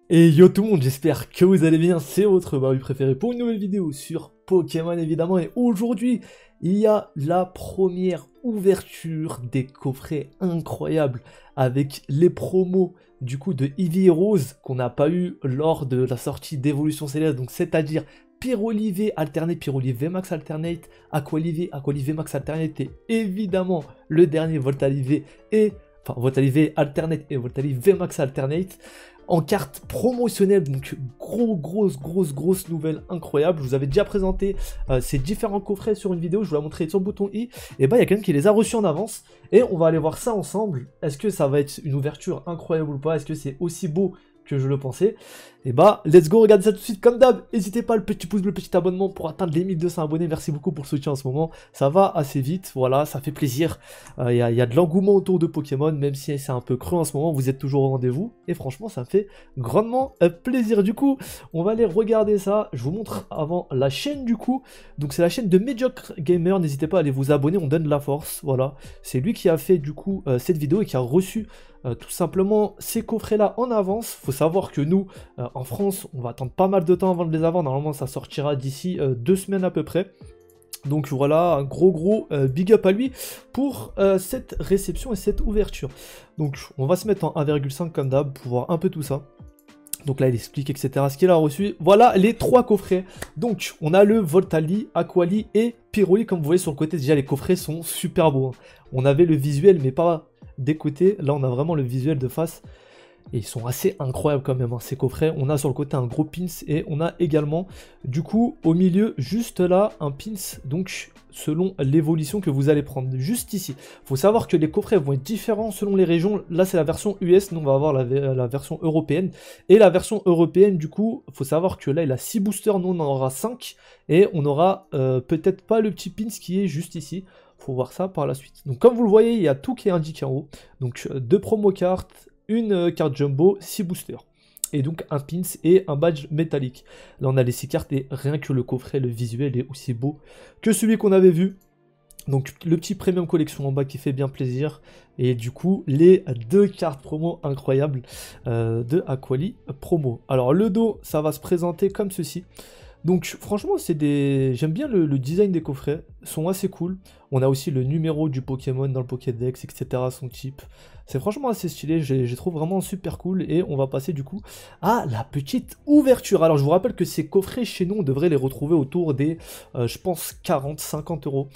Et yo tout le monde, j'espère que vous allez bien, c'est votre Barbu préféré pour une nouvelle vidéo sur Pokémon évidemment. Et aujourd'hui, il y a la première ouverture des coffrets incroyables avec les promos du coup de Eevee et Rose qu'on n'a pas eu lors de la sortie d'Évolution Céleste, donc c'est-à-dire Pyrolive Alternate, Pyrolive Max Alternate, Aqualive, Aqualive Max Alternate et évidemment le dernier Voltalive et... Enfin, Voltalive Alternate et Voltalive Max Alternate en carte promotionnelle, donc grosse nouvelle incroyable. Je vous avais déjà présenté ces différents coffrets sur une vidéo, je vous l'ai montré sur le bouton I, et bah il y a quelqu'un qui les a reçus en avance, et on va aller voir ça ensemble. Est-ce que ça va être une ouverture incroyable ou pas? Est-ce que c'est aussi beau que je le pensais? Et bah, let's go, regardez ça tout de suite comme d'hab. N'hésitez pas le petit pouce bleu, le petit abonnement pour atteindre les 1200 abonnés. Merci beaucoup pour le soutien en ce moment. Ça va assez vite, voilà, ça fait plaisir. Il y a de l'engouement autour de Pokémon, même si c'est un peu creux en ce moment, vous êtes toujours au rendez-vous. Et franchement, ça me fait grandement plaisir. Du coup, on va aller regarder ça. Je vous montre avant la chaîne du coup. Donc c'est la chaîne de Mediocre Gamer. N'hésitez pas à aller vous abonner, on donne de la force. Voilà, c'est lui qui a fait du coup cette vidéo et qui a reçu tout simplement ces coffrets là en avance. Faut savoir que nous en France on va attendre pas mal de temps avant de les avoir. Normalement ça sortira d'ici 2 semaines à peu près. Donc voilà, un gros big up à lui pour cette réception et cette ouverture. Donc on va se mettre en 1,5 comme d'hab pour voir un peu tout ça. Donc là il explique etc ce qu'il a reçu. Voilà les 3 coffrets. Donc on a le Voltali, Aquali et Pyroli. Comme vous voyez sur le côté déjà les coffrets sont super beaux. On avait le visuel mais pas des côtés. Là on a vraiment le visuel de face. Et ils sont assez incroyables quand même, ces coffrets. On a sur le côté un gros pins et on a également, du coup, au milieu, juste là, un pins, donc selon l'évolution que vous allez prendre, juste ici. Il faut savoir que les coffrets vont être différents selon les régions. Là, c'est la version US, nous on va avoir la version européenne. Et la version européenne, du coup, il faut savoir que là, il a 6 boosters, nous on en aura 5. Et on aura peut-être pas le petit pins qui est juste ici. Faut voir ça par la suite. Donc comme vous le voyez, il y a tout qui est indiqué en haut. Donc 2 promo cartes, une carte jumbo, 6 boosters. Et donc un pins et un badge métallique. Là on a les 6 cartes et rien que le coffret, le visuel est aussi beau que celui qu'on avait vu. Donc le petit premium collection en bas qui fait bien plaisir. Et du coup les 2 cartes promo incroyables de Aquali promo. Alors le dos ça va se présenter comme ceci. Donc franchement c'est des... J'aime bien le design des coffrets, sont assez cool. On a aussi le numéro du Pokémon dans le Pokédex, etc. son type. C'est franchement assez stylé, je trouve vraiment super cool. Et on va passer du coup à la petite ouverture. Alors je vous rappelle que ces coffrets chez nous, on devrait les retrouver autour des, je pense, 40-50 euros.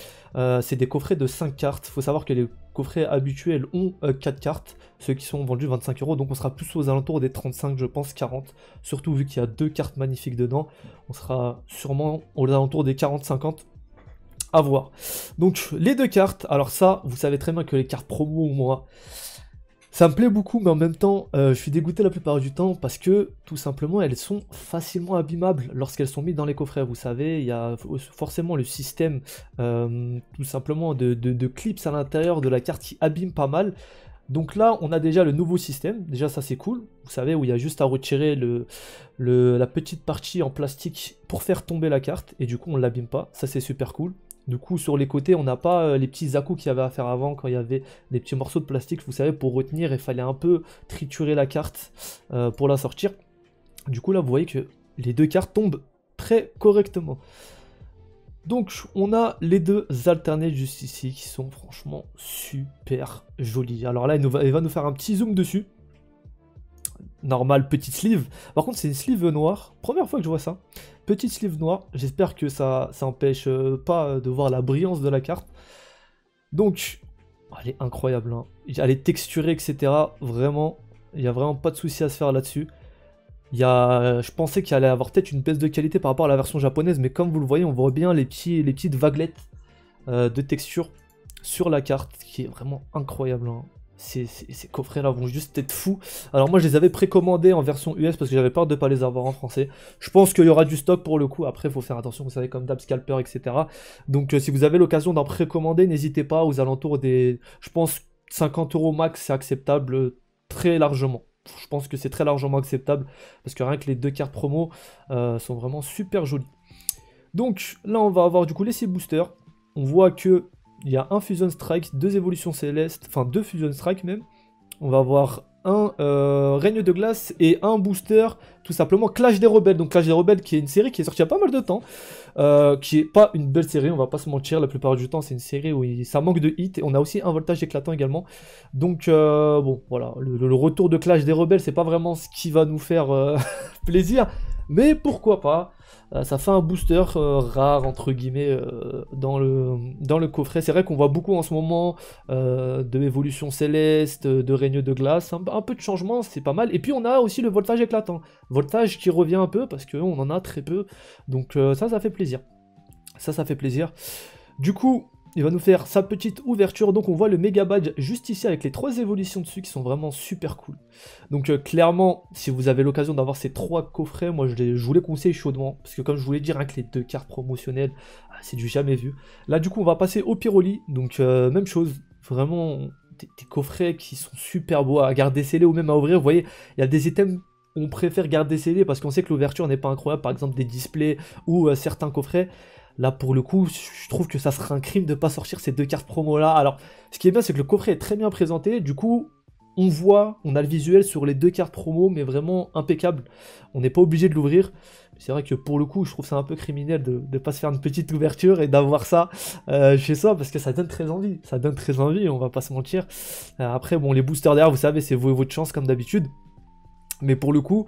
C'est des coffrets de 5 cartes. Il faut savoir que les coffrets habituels ont 4 cartes. Ceux qui sont vendus 25 euros, donc on sera plus aux alentours des 35, je pense, 40. Surtout vu qu'il y a 2 cartes magnifiques dedans, on sera sûrement aux alentours des 40-50. À voir. Donc les 2 cartes, alors ça, vous savez très bien que les cartes promo, moi, ça me plaît beaucoup, mais en même temps, je suis dégoûté la plupart du temps parce que, tout simplement, elles sont facilement abîmables lorsqu'elles sont mises dans les coffrets. Vous savez, il y a forcément le système, tout simplement, de clips à l'intérieur de la carte qui abîme pas mal. Donc là, on a déjà le nouveau système. Déjà, ça, c'est cool. Vous savez, où il y a juste à retirer la petite partie en plastique pour faire tomber la carte. Et du coup, on ne l'abîme pas. Ça, c'est super cool. Du coup, sur les côtés, on n'a pas les petits à-coups qu'il y avait à faire avant, quand il y avait des petits morceaux de plastique, vous savez, pour retenir, il fallait un peu triturer la carte pour la sortir. Du coup, là, vous voyez que les 2 cartes tombent très correctement. Donc, on a les 2 alternates juste ici, qui sont franchement super jolis. Alors là, il va nous faire un petit zoom dessus. Normal, petite sleeve. Par contre, c'est une sleeve noire. Première fois que je vois ça. Petite sleeve noire. J'espère que ça empêche pas de voir la brillance de la carte. Donc, elle est incroyable. Hein. Elle est texturée, etc. Vraiment, il n'y a vraiment pas de souci à se faire là-dessus. Je pensais qu'il allait avoir peut-être une baisse de qualité par rapport à la version japonaise. Mais comme vous le voyez, on voit bien les petites vaguelettes de texture sur la carte. Qui est vraiment incroyable. Hein. Ces coffrets là vont juste être fous. Alors moi je les avais précommandés en version US parce que j'avais peur de ne pas les avoir en français. Je pense qu'il y aura du stock pour le coup. Après il faut faire attention, vous savez, comme d'hab, scalper, etc. Donc si vous avez l'occasion d'en précommander, n'hésitez pas, aux alentours des, je pense, 50 euros max, c'est acceptable très largement. Je pense que c'est très largement acceptable parce que rien que les 2 cartes promo sont vraiment super jolies. Donc là on va avoir du coup les 6 boosters. On voit que il y a un Fusion Strike, 2 évolutions célestes, enfin 2 Fusion Strike même. On va avoir un Règne de Glace et un booster, tout simplement Clash des Rebelles. Donc Clash des Rebelles qui est une série qui est sortie il y a pas mal de temps, qui est pas une belle série, on va pas se mentir, la plupart du temps c'est une série où ça manque de hits, et on a aussi un voltage éclatant également. Donc bon voilà, le retour de Clash des Rebelles c'est pas vraiment ce qui va nous faire plaisir, mais pourquoi pas. Ça fait un booster rare entre guillemets dans le coffret. C'est vrai qu'on voit beaucoup en ce moment de évolution céleste, de règne de glace, un peu de changement, c'est pas mal. Et puis on a aussi le voltage éclatant, voltage qui revient un peu parce qu'on en a très peu. Donc ça fait plaisir. Ça fait plaisir. Du coup, il va nous faire sa petite ouverture. Donc on voit le méga badge juste ici avec les 3 évolutions dessus qui sont vraiment super cool. Donc clairement, si vous avez l'occasion d'avoir ces 3 coffrets, moi je vous les conseille chaudement. Parce que comme je vous l'ai dit, rien que les 2 cartes promotionnelles, c'est du jamais vu. Là du coup on va passer au Pyroli. Donc même chose, vraiment des coffrets qui sont super beaux à garder scellés ou même à ouvrir. Vous voyez, il y a des items on préfère garder scellés parce qu'on sait que l'ouverture n'est pas incroyable. Par exemple des displays ou certains coffrets. Là, pour le coup, je trouve que ça serait un crime de ne pas sortir ces 2 cartes promo-là. Alors, ce qui est bien, c'est que le coffret est très bien présenté. Du coup, on a le visuel sur les 2 cartes promo, mais vraiment impeccable. On n'est pas obligé de l'ouvrir. C'est vrai que pour le coup, je trouve ça un peu criminel de ne pas se faire une petite ouverture et d'avoir ça chez soi, parce que ça donne très envie. Ça donne très envie, on va pas se mentir. Après, bon, les boosters derrière, vous savez, c'est vous et votre chance, comme d'habitude. Mais pour le coup,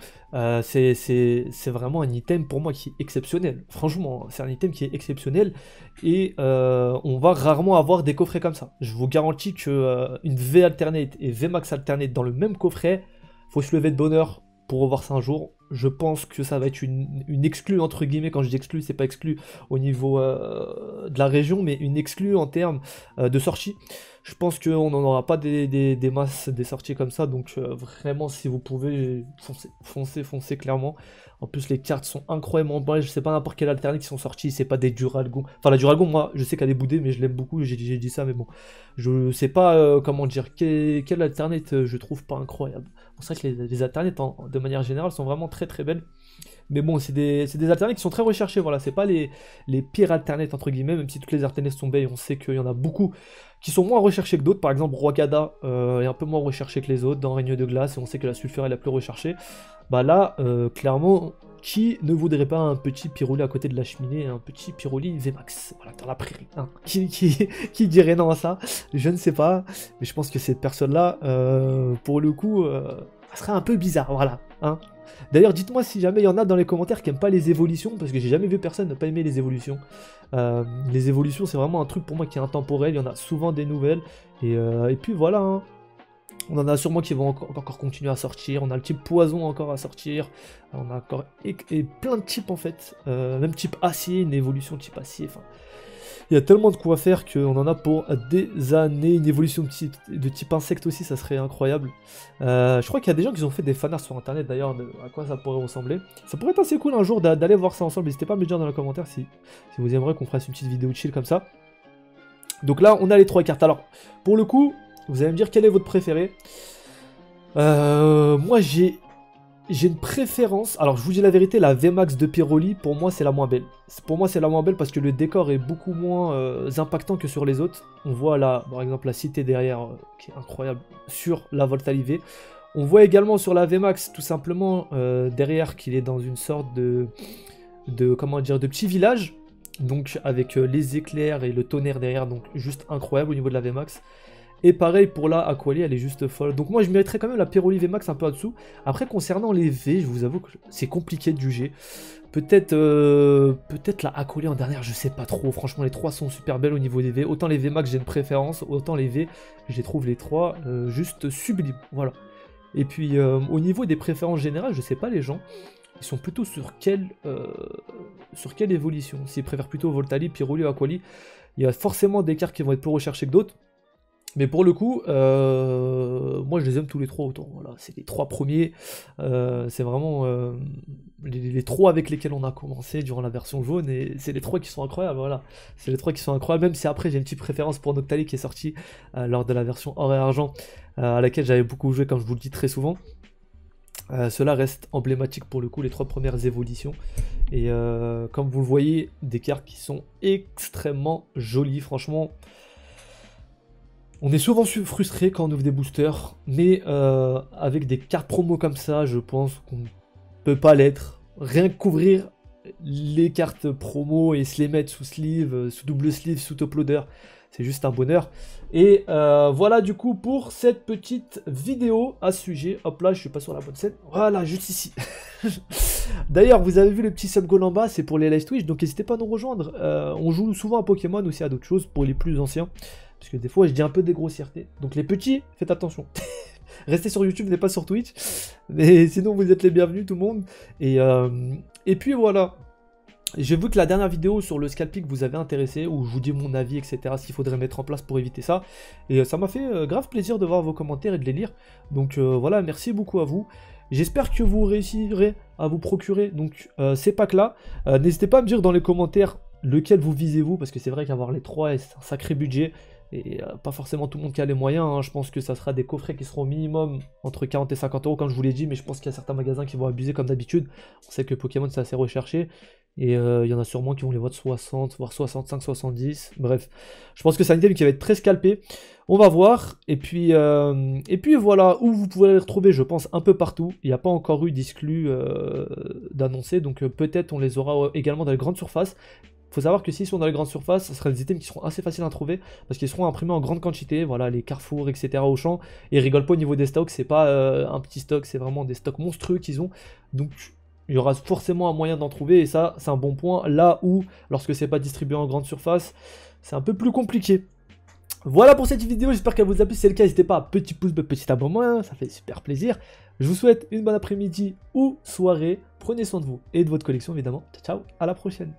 c'est vraiment un item pour moi qui est exceptionnel. Franchement, c'est un item qui est exceptionnel. Et on va rarement avoir des coffrets comme ça. Je vous garantis que une V alternate et V max alternate dans le même coffret, faut se lever de bonheur pour revoir ça un jour. Je pense que ça va être une exclue, entre guillemets. Quand je dis exclue, c'est pas exclue au niveau de la région, mais une exclue en termes de sortie. Je pense qu'on n'en aura pas des masses, des sorties comme ça, donc vraiment, si vous pouvez, foncez clairement. En plus, les cartes sont incroyablement belles, je sais pas n'importe quelle alternate qui sont sorties, c'est pas des Duralgon. Enfin, la Duralgon, moi, je sais qu'elle est boudée, mais je l'aime beaucoup, j'ai dit ça, mais bon. Je sais pas, comment dire, quelle alternate je trouve pas incroyable. C'est vrai que les alternates, de manière générale, sont vraiment très très belles. Mais bon, c'est des alternates qui sont très recherchées, voilà, c'est pas les pires alternates, entre guillemets, même si toutes les alternates sont belles, on sait qu'il y en a beaucoup qui sont moins recherchés que d'autres. Par exemple, Roigada est un peu moins recherché que les autres dans Règne de Glace, et on sait que la sulfure est la plus recherchée. Bah là, clairement, qui ne voudrait pas un petit Pyroli à côté de la cheminée, un petit Pyroli VMAX, voilà, dans la prairie, hein. Qui dirait non à ça? Je ne sais pas, mais je pense que cette personne-là, pour le coup, ça serait un peu bizarre, voilà, hein. D'ailleurs, dites-moi si jamais il y en a dans les commentaires qui n'aiment pas les évolutions, parce que j'ai jamais vu personne ne pas aimer les évolutions. Les évolutions, c'est vraiment un truc pour moi qui est intemporel, il y en a souvent des nouvelles, et puis voilà, hein. On en a sûrement qui vont encore continuer à sortir, on a le type poison encore à sortir, on a encore et plein de types en fait, même type acier, une évolution type acier, enfin... Il y a tellement de quoi faire qu'on en a pour des années. Une évolution de type insecte aussi, ça serait incroyable. Je crois qu'il y a des gens qui ont fait des fanarts sur internet d'ailleurs de à quoi ça pourrait ressembler. Ça pourrait être assez cool un jour d'aller voir ça ensemble. N'hésitez pas à me le dire dans les commentaires si vous aimeriez qu'on fasse une petite vidéo chill comme ça. Donc là, on a les 3 cartes. Alors, pour le coup, vous allez me dire quel est votre préféré. Moi, j'ai une préférence. Alors, je vous dis la vérité, la VMAX de Pyroli, pour moi, c'est la moins belle. Pour moi, c'est la moins belle parce que le décor est beaucoup moins impactant que sur les autres. On voit là, par exemple, la cité derrière, qui est incroyable, sur la Voltalivé. On voit également sur la VMAX, tout simplement, derrière, qu'il est dans une sorte comment dire, de petit village. Donc, avec les éclairs et le tonnerre derrière, donc juste incroyable au niveau de la VMAX. Et pareil pour la Aquali, elle est juste folle. Donc moi je mériterais quand même la Pyroli VMAX un peu en dessous. Après concernant les V, je vous avoue que c'est compliqué de juger. Peut-être la Aquali en dernière, je sais pas trop. Franchement les 3 sont super belles au niveau des V. Autant les VMAX j'ai une préférence, autant les V, je les trouve les 3 juste sublimes. Voilà. Et puis au niveau des préférences générales, je sais pas les gens. Ils sont plutôt sur quelle évolution. S'ils préfèrent plutôt Voltali, Pyroli ou Aquali, il y a forcément des cartes qui vont être plus recherchées que d'autres. Mais pour le coup, moi je les aime tous les 3 autant. Voilà, c'est les 3 premiers. C'est vraiment les 3 avec lesquels on a commencé durant la version jaune. Et c'est les 3 qui sont incroyables. Voilà, c'est les 3 qui sont incroyables. Même si après j'ai une petite préférence pour Noctali qui est sortie lors de la version or et argent, à laquelle j'avais beaucoup joué, comme je vous le dis très souvent. Cela reste emblématique pour le coup, les 3 premières évolutions. Et comme vous le voyez, des cartes qui sont extrêmement jolies, franchement. On est souvent frustré quand on ouvre des boosters, mais avec des cartes promo comme ça, je pense qu'on ne peut pas l'être. Rien que couvrir les cartes promo et se les mettre sous sleeve, sous double sleeve, sous top loader, c'est juste un bonheur. Et voilà du coup pour cette petite vidéo à ce sujet. Hop là, je suis pas sur la bonne scène. Voilà, juste ici. D'ailleurs, vous avez vu le petit sub goal en bas, c'est pour les live Twitch, donc n'hésitez pas à nous rejoindre. On joue souvent à Pokémon, aussi à d'autres choses pour les plus anciens. Parce que des fois, je dis un peu des grossièretés. Donc les petits, faites attention. Restez sur YouTube, n'êtes pas sur Twitch. Mais sinon, vous êtes les bienvenus, tout le monde. Et puis voilà. J'ai vu que la dernière vidéo sur le scalping vous avait intéressé, où je vous dis mon avis, etc., ce qu'il faudrait mettre en place pour éviter ça. Et ça m'a fait grave plaisir de voir vos commentaires et de les lire. Donc voilà, merci beaucoup à vous. J'espère que vous réussirez à vous procurer donc ces packs-là. N'hésitez pas à me dire dans les commentaires lequel vous visez-vous, parce que c'est vrai qu'avoir les trois, c'est un sacré budget. Et pas forcément tout le monde qui a les moyens, hein. Je pense que ça sera des coffrets qui seront au minimum entre 40 et 50 euros, comme je vous l'ai dit, mais je pense qu'il y a certains magasins qui vont abuser comme d'habitude. On sait que Pokémon c'est assez recherché, et il y en a sûrement qui vont les vendre 60, voire 65, 70, bref. Je pense que c'est un item qui va être très scalpé, on va voir, et puis voilà, où vous pouvez les retrouver, je pense, un peu partout. Il n'y a pas encore eu d'exclus d'annoncer, donc peut-être on les aura également dans les grandes surfaces. Faut savoir que s'ils sont dans les grandes surfaces, ce sera des items qui seront assez faciles à trouver parce qu'ils seront imprimés en grande quantité, voilà, les Carrefour, etc. au champ. Et rigole pas au niveau des stocks, c'est pas un petit stock, c'est vraiment des stocks monstrueux qu'ils ont. Donc il y aura forcément un moyen d'en trouver et ça, c'est un bon point. Là où, lorsque c'est pas distribué en grande surface, c'est un peu plus compliqué. Voilà pour cette vidéo, j'espère qu'elle vous a plu. Si c'est le cas, n'hésitez pas à petit pouce bleu, petit abonnement, ça fait super plaisir. Je vous souhaite une bonne après-midi ou soirée. Prenez soin de vous et de votre collection évidemment. Ciao, ciao, à la prochaine.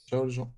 Ciao les gens.